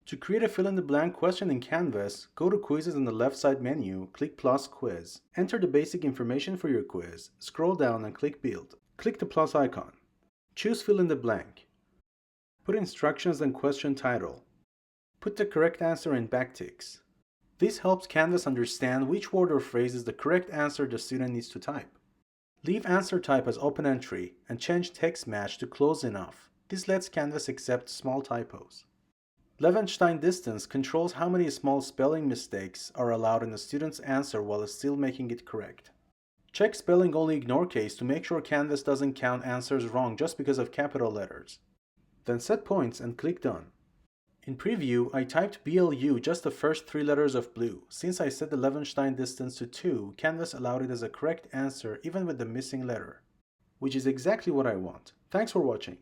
To create a fill-in-the-blank question in Canvas, go to Quizzes on the left side menu, click plus quiz. Enter the basic information for your quiz, scroll down and click Build. Click the plus icon. Choose fill-in-the-blank. Put instructions and question title. Put the correct answer in backticks. This helps Canvas understand which word or phrase is the correct answer the student needs to type. Leave answer type as open entry and change text match to close enough. This lets Canvas accept small typos. Levenshtein Distance controls how many small spelling mistakes are allowed in the student's answer while still making it correct. Check spelling only ignore case to make sure Canvas doesn't count answers wrong just because of capital letters. Then set points and click Done. In preview, I typed BLU just the first 3 letters of blue. Since I set the Levenshtein distance to 2, Canvas allowed it as a correct answer even with the missing letter, which is exactly what I want. Thanks for watching.